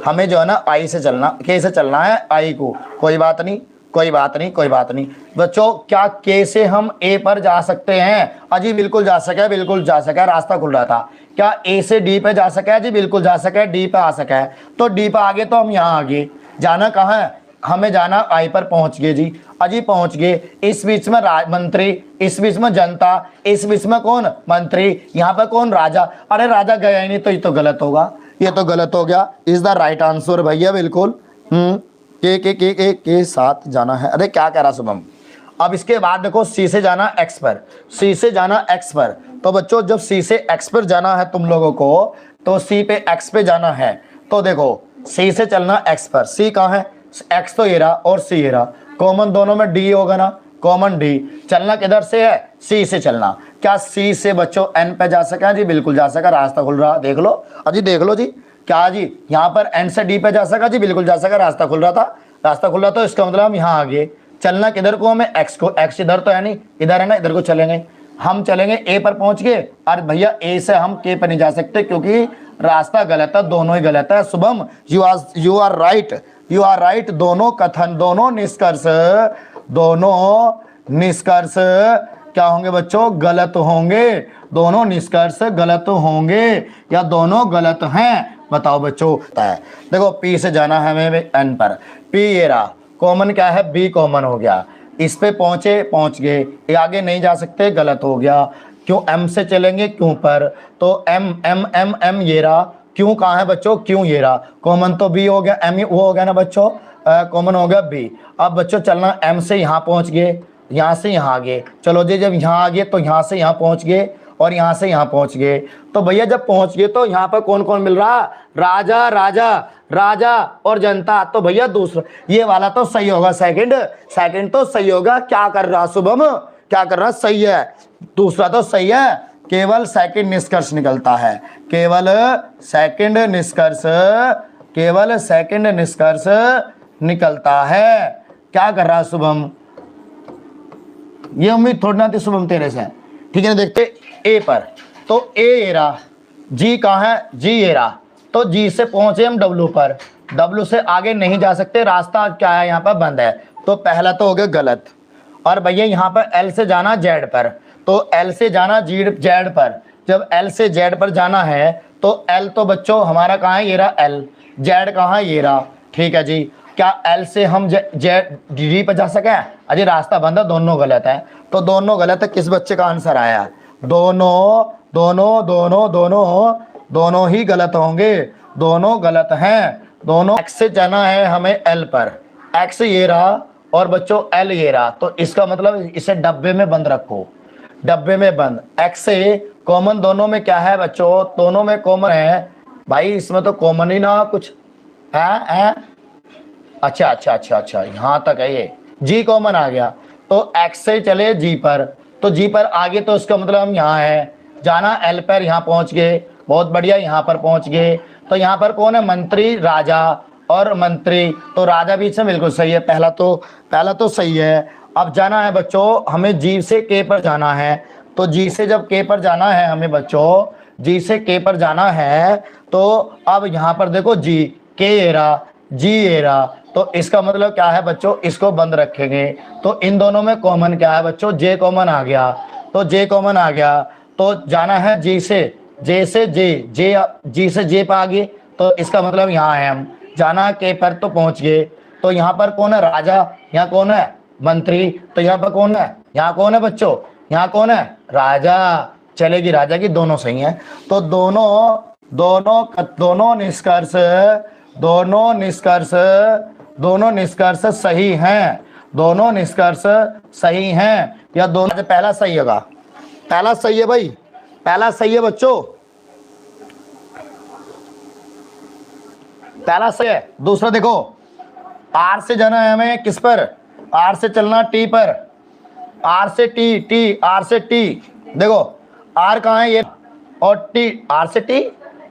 हमें जो है ना आई से चलना, के से चलना है आई को, कोई बात नहीं, कोई बात नहीं, कोई बात नहीं बच्चों। क्या के से हम ए पर जा सकते हैं, अजी बिल्कुल जा सके, बिल्कुल जा सके, रास्ता खुल रहा था। क्या ए से डी पे जा सके जी, बिल्कुल जा सके, डी पे आ सके, तो डी पे आगे तो हम यहाँ आगे, जाना कहाँ है, हमें जाना आई पर पहुंच गए जी, अजी पहुंच गए। इस बीच में मंत्री, इस बीच में जनता, इस बीच में कौन, मंत्री, यहाँ पर कौन, राजा। अरे राजा गया ही नहीं, तो ये तो गलत होगा, ये तो गलत हो गया। इज द राइट आंसर भैया, बिल्कुल के साथ जाना है। अरे क्या कह रहा शुभम। अब इसके बाद देखो सी से जाना एक्स पर, सी से जाना एक्स पर, तो बच्चों जब सी से एक्स पर जाना है तुम लोगों को, तो सी पे एक्स पे जाना है, तो देखो सी से चलना एक्स पर, सी कहाँ है, एक्स तो ये रहा और सी ये रहा, कॉमन दोनों में डी होगा ना, कॉमन डी। चलना किधर से है, सी से चलना। क्या सी से बच्चों एन पे जा सका जी, बिल्कुल जा सका, रास्ता खुल रहा, देख लो अजी, देख लो जी, क्या जी यहाँ पर एन से डी पे जा सका जी, बिल्कुल जा सका, रास्ता खुल रहा था, रास्ता खुल रहा था, इसका मतलब हम यहाँ आगे। चलना किधर को हमें, एक्स को, एक्स इधर तो है नहीं, इधर है ना, इधर को चलेंगे, हम चलेंगे ए पर पहुंच गए। और भैया ए से हम के पर नहीं जा सकते, क्योंकि रास्ता गलत है, दोनों ही गलत है। Shubham you are right, you are right, दोनों कथन, दोनों निष्कर्ष, दोनों निष्कर्ष क्या होंगे बच्चों, गलत होंगे। दोनों निष्कर्ष गलत होंगे या दोनों गलत हैं, बताओ बच्चों। देखो पी से जाना है हमें एन पर, पी ये रहा, कॉमन क्या है, बी कॉमन हो गया, इस पे पहुंच गए, ये आगे नहीं जा सकते, गलत हो गया। क्यों, एम से चलेंगे क्यों पर, तो एम एम एम एम ये रहा, क्यों कहाँ है बच्चों, क्यों ये रहा, कॉमन तो बी हो गया, एम वो हो गया ना बच्चों, कॉमन हो गया बी। अब बच्चों चलना, एम से यहाँ पहुंच गए, यहाँ से यहाँ आ गए, चलो जी जब यहाँ आ गए तो यहाँ से यहाँ पहुंच गए और यहाँ से यहाँ पहुंच गए। तो भैया जब पहुंच गए तो यहाँ पर कौन कौन मिल रहा, राजा राजा राजा और जनता, तो भैया दूसरा ये वाला तो सही होगा, सेकंड तो सही होगा। क्या कर रहा शुभम, क्या कर रहा, सही है, दूसरा तो सही है, केवल सेकंड निष्कर्ष निकलता है, केवल सेकंड निष्कर्ष निकलता है। क्या कर रहा शुभम, ये उम्मीद थोड़ी ना थी शुभम तेरे से, ठीक है ना। देखते ए पर, तो ए ये रहा, जी कहाँ है, जी ये रहा, तो जी से पहुंचे हम डब्लू पर, डब्लू से आगे नहीं जा सकते, रास्ता क्या है यहाँ पर बंद है, तो पहला तो हो गया गलत। और भैया यहाँ पर एल से जाना जेड पर, तो एल से जाना जेड पर, जब एल से जेड पर जाना है तो एल तो बच्चों हमारा कहाँ है, ये रहा एल, जेड कहाँ है, ये रहा, ठीक है जी। क्या एल से हम जेड डी पर जा सके, अजय रास्ता बंद है, दोनों गलत है, तो दोनों गलत है। किस बच्चे का आंसर आया, दोनों दोनों दोनों दोनों दोनों ही गलत होंगे, दोनों गलत हैं। दोनों एक्स से जाना है हमें एल पर, एक्स ये रहा और बच्चों एल ये रहा, तो इसका मतलब इसे डब्बे में बंद रखो, डब्बे में बंद। एक्स से कॉमन दोनों में क्या है बच्चों, दोनों में कॉमन है भाई, इसमें तो कॉमन ही ना कुछ है। अच्छा अच्छा अच्छा अच्छा, यहाँ तक है ये, जी कॉमन आ गया, तो एक्स से चले जी पर, तो जी पर आगे तो इसका मतलब हम यहाँ है, जाना एल पर, यहाँ पहुंच गए, बहुत बढ़िया, यहाँ पर पहुंच गए। तो यहाँ पर कौन है, मंत्री, राजा और मंत्री, तो राजा बीच में बिल्कुल सही है, पहला तो सही है। अब जाना है बच्चों हमें जी से के पर जाना है, तो जी से जब के पर जाना है हमें बच्चों, जी से के पर जाना है, तो अब यहाँ पर देखो जी के ये रहा, जी ये रहा, तो इसका मतलब क्या है बच्चों, इसको बंद रखेंगे। तो इन दोनों में कॉमन क्या है बच्चों, जे कॉमन आ गया, तो जे कॉमन आ गया, तो जाना है जी से जे जी से जे पे आ गए, तो इसका मतलब यहाँ है हम, जाना के पर तो पहुंच गए। तो यहाँ पर कौन है, राजा, यहाँ कौन है, मंत्री, तो यहाँ पर कौन है, यहाँ कौन है बच्चों, यहाँ कौन है, राजा, चलेगी राजा की, दोनों सही है। तो दोनों निष्कर्ष सही हैं, दोनों निष्कर्ष सही हैं, या दोनों, पहला सही होगा, पहला सही है भाई, पहला सही है बच्चों, पहला सही है। दूसरा देखो, आर से जाना है हमें किस पर, आर से चलना टी पर, आर से टी, आर से टी, देखो आर कहाँ है ये, और टी, आर से टी,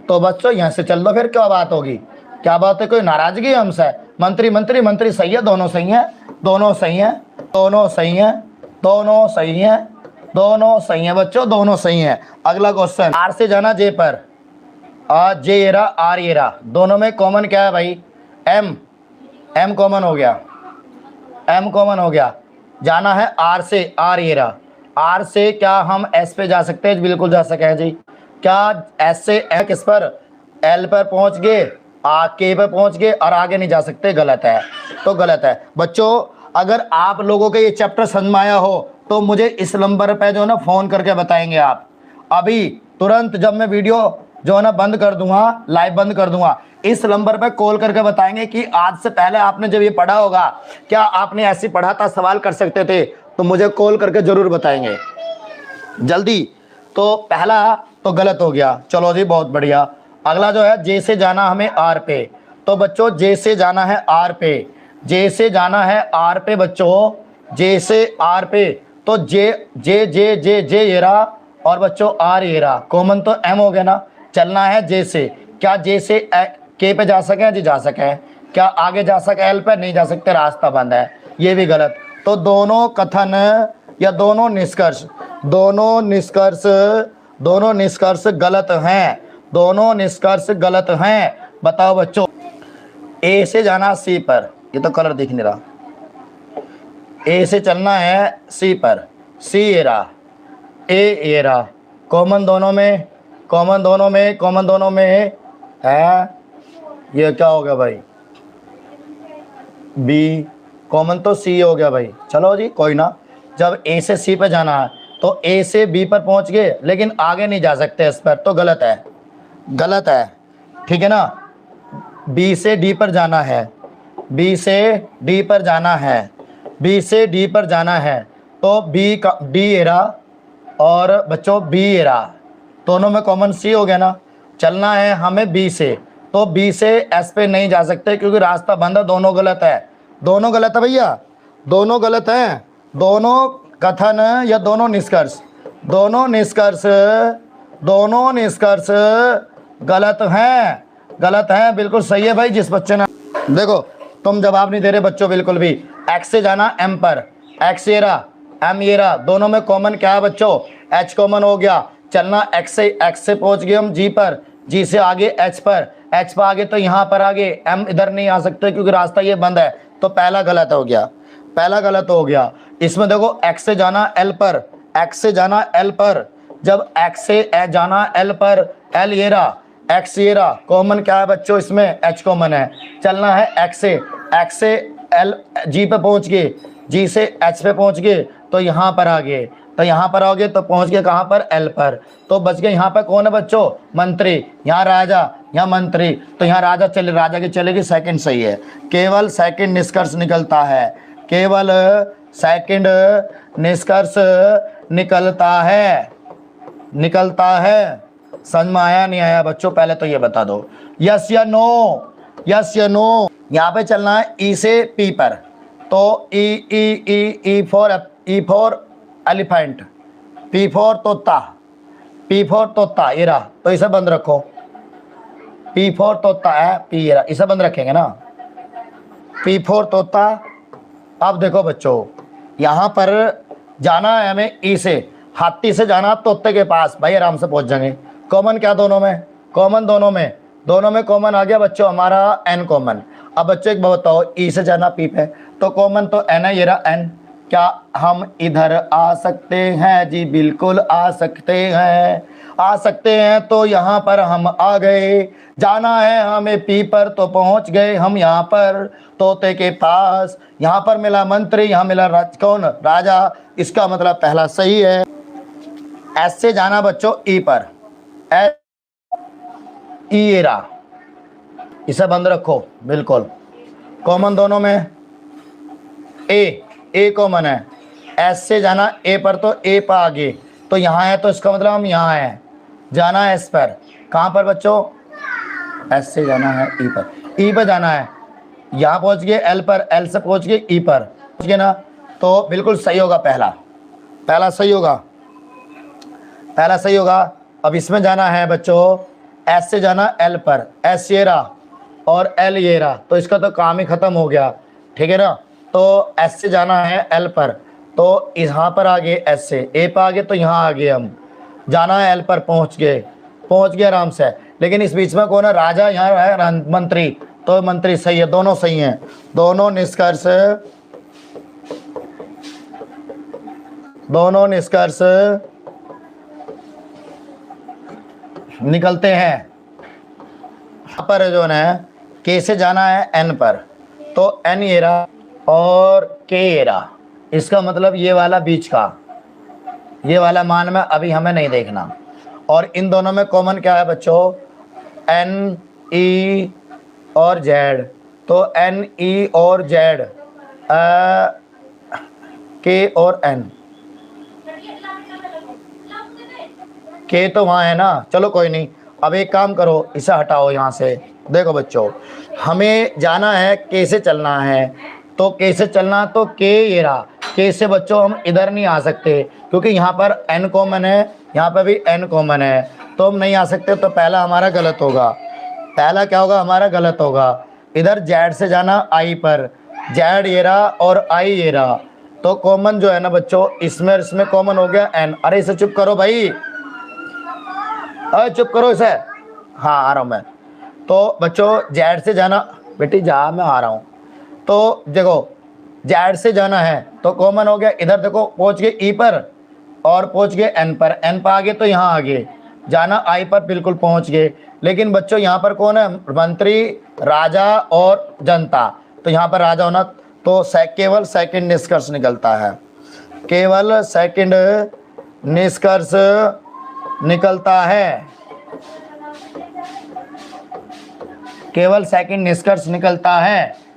तो बच्चों यहाँ से चल दो, फिर क्या बात होगी, क्या बात है, कोई नाराजगी हमसे, मंत्री मंत्री मंत्री सही है, दोनों सही है, दोनों सही है, दोनों सही है, दोनों सही है, दोनों सही है बच्चों, दोनों सही है। अगला क्वेश्चन, आर से जाना जे पर, जे ये रहा, आर ये रहा, दोनों में कॉमन क्या है भाई, एम कॉमन हो गया, एम कॉमन हो गया, जाना है आर से, आर ये रहा, आर से क्या हम एस पे जा सकते हैं, बिल्कुल जा सके हैं जी। क्या एस से एम किस पर, एल पर पहुंच गए, के पर पहुंच गए और आगे नहीं जा सकते, गलत है, तो गलत है बच्चों। अगर आप लोगों के ये चैप्टर समझ में आया हो तो मुझे इस नंबर पे जो है ना फोन करके बताएंगे आप, अभी तुरंत जब मैं वीडियो जो है ना बंद कर दूंगा, लाइव बंद कर दूंगा, इस नंबर पे कॉल करके बताएंगे कि आज से पहले आपने जब ये पढ़ा होगा, क्या आपने ऐसे पढ़ा था, सवाल कर सकते थे, तो मुझे कॉल करके जरूर बताएंगे जल्दी। तो पहला तो गलत हो गया, चलो जी बहुत बढ़िया। अगला जो है जे से जाना हमें आर पे, तो बच्चों जे से जाना है आर पे, जे से जाना है आर पे बच्चों, जे से आर पे, तो जे जे जे जे जे ये रहा और बच्चों आर ये रहा, कॉमन तो एम हो गया ना, चलना है जे से, क्या जे से के पे जा सके जी, जा सके, क्या आगे जा सके एल पे, नहीं जा सकते, रास्ता बंद है, ये भी गलत। तो दोनों कथन या दोनों निष्कर्ष गलत हैं, दोनों निष्कर्ष गलत हैं। बताओ बच्चों, ए से जाना सी पर, ये तो कलर दिख नहीं रहा, ए से चलना है सी पर, सी ये रहा, ए ये रहा, कॉमन दोनों में, कॉमन दोनों में, कॉमन दोनों में है, ये क्या हो गया भाई, बी, कॉमन तो सी हो गया भाई। चलो जी कोई ना, जब ए से सी पे जाना है तो ए से बी पर पहुंच गए, लेकिन आगे नहीं जा सकते इस पर, तो गलत है, गलत है, ठीक है ना। बी से डी पर जाना है, बी से डी पर जाना है, बी से डी पर जाना है, तो बी का डी एरा और बच्चों बी एरा, दोनों में कॉमन सी हो गया ना। चलना है हमें बी से, तो बी से एस पे नहीं जा सकते क्योंकि रास्ता बंद है, दोनों गलत है, दोनों गलत है भैया, दोनों गलत हैं, दोनों कथन या दोनों निष्कर्ष, दोनों निष्कर्ष, दोनों निष्कर्ष गलत हैं, गलत हैं, बिल्कुल सही है भाई। जिस बच्चे ने, देखो तुम जवाब नहीं दे रहे बच्चों बिल्कुल भी। एक्स से जाना एम पर, एक्स ये रहा एम ये रहा, दोनों में कॉमन क्या है बच्चों, एच कॉमन हो गया। चलना एक्स से पहुंच गए हम जी पर, जी से आगे एच पर, एच पर आगे तो यहाँ पर आगे, एम इधर नहीं आ सकते क्योंकि रास्ता ये बंद है, तो पहला गलत हो गया, पहला गलत हो गया। इसमें देखो एक्स से जाना एल पर, एक्स से जाना एल पर, जब एक्स से जाना एल पर, एल ये रहा, एक्स ये रहा, कॉमन क्या है बच्चों इसमें, एच कॉमन है। चलना है एक्स से एल जी पे पहुंच गए, जी से एच पे पहुंच गए, तो यहाँ पर आ गए, तो यहाँ पर आओगे तो पहुंच गए कहाँ पर, एल पर, तो बच गए। यहाँ पर कौन है बच्चों, मंत्री, यहाँ राजा, यहाँ मंत्री, तो यहाँ राजा चले, राजा की चलेगी, सेकंड सही है। केवल सेकंड निष्कर्ष निकलता है, केवल सेकंड निष्कर्ष निकलता है, निकलता है। समझ में आया नहीं आया बच्चों, पहले तो ये बता दो यस या नो, यस या नो। यहाँ पे चलना है ई से पी पर, तो E for elephant, P for तोता, पी फॉर तोता ये रहा, तो इसे बंद रखो, पी फॉर तोता है, पी ये रहा, इसे बंद रखेंगे ना, पी फॉर तोता। अब देखो बच्चों यहाँ पर जाना है हमें ई से, हाथी से जाना तोते के पास, भाई आराम से पहुंच जाएंगे। कॉमन क्या दोनों में, कॉमन दोनों में, दोनों में कॉमन आ गया बच्चों हमारा एन कॉमन। अब बच्चों एक बात बताओ, ई से जाना पी पे, तो कॉमन तो एन है, ये रहा एन। क्या हम इधर आ सकते हैं, जी बिल्कुल आ सकते हैं, आ सकते हैं, तो यहाँ पर हम आ गए। जाना है हमें पी पर, तो पहुँच गए हम यहाँ पर तोते के पास, यहाँ पर मिला मंत्री, यहाँ मिला कौन, राजा, इसका मतलब पहला सही है। एस से जाना बच्चों ई पर, एस ई रहा, इसे बंद रखो बिल्कुल, कॉमन दोनों में ए कॉमन है। एस से जाना ए पर, तो ए पर आगे, तो यहाँ है, तो इसका मतलब हम यहाँ हैं। जाना है एस पर, कहाँ पर बच्चों, एस से जाना है ई पर, ई पर जाना है, यहाँ पहुँच गए एल पर, एल से पहुँच गए ई पर, पहुँच गए ना, तो बिल्कुल सही होगा, पहला, पहला सही होगा, पहला सही होगा। अब इसमें जाना है बच्चों, एस से जाना एल पर, एस ये रहा और एल ये रहा, तो इसका तो काम ही खत्म हो गया, ठीक है ना। तो एस से जाना है एल पर, तो यहाँ पर आ गए, एस से ए पर आ गए, तो यहाँ आ गए हम, जाना है एल पर, पहुँच गए आराम से। लेकिन इस बीच में कौन है, राजा, यहाँ है मंत्री, तो मंत्री सही है, दोनों सही हैं, दोनों निष्कर्ष, दोनों निष्कर्ष निकलते हैं। यहाँ पर जो है के से जाना है एन पर, तो एन ये रहा और के ये रहा, इसका मतलब ये वाला बीच का, ये वाला मान में अभी हमें नहीं देखना। और इन दोनों में कॉमन क्या है बच्चों, एन ई और जेड, तो एन ई और जेड, के और एन, के तो वहाँ है ना, चलो कोई नहीं। अब एक काम करो, इसे हटाओ यहाँ से। देखो बच्चों हमें जाना है, के से चलना है, तो के से चलना, तो के ये रहा, के से बच्चों हम इधर नहीं आ सकते क्योंकि यहाँ पर एन कॉमन है, यहाँ पर भी एन कॉमन है, तो हम नहीं आ सकते, तो पहला हमारा गलत होगा। पहला क्या होगा हमारा, गलत होगा। इधर जेड से जाना आई पर, जेड ये रहा और आई ये रहा, तो कॉमन जो है ना बच्चों, इसमें कॉमन हो गया एन। अरे इसे चुप करो भाई, अरे चुप करो इसे, हाँ आ रहा हूँ मैं। तो बच्चों जेड से जाना, बेटी जा, मैं आ रहा हूँ। तो देखो जेड से जाना है तो कॉमन हो गया, इधर देखो पहुंच गए ई पर और पहुंच गए एन पर, एन पर आगे तो यहाँ आगे जाना आई पर बिल्कुल पहुंच गए। लेकिन बच्चों यहाँ पर कौन है, मंत्री, राजा और जनता, तो यहाँ पर राजा होना, तो केवल सेकंड निष्कर्ष निकलता है, केवल सेकंड निष्कर्ष निकलता है, केवल सेकंड निष्कर्ष निकलता है।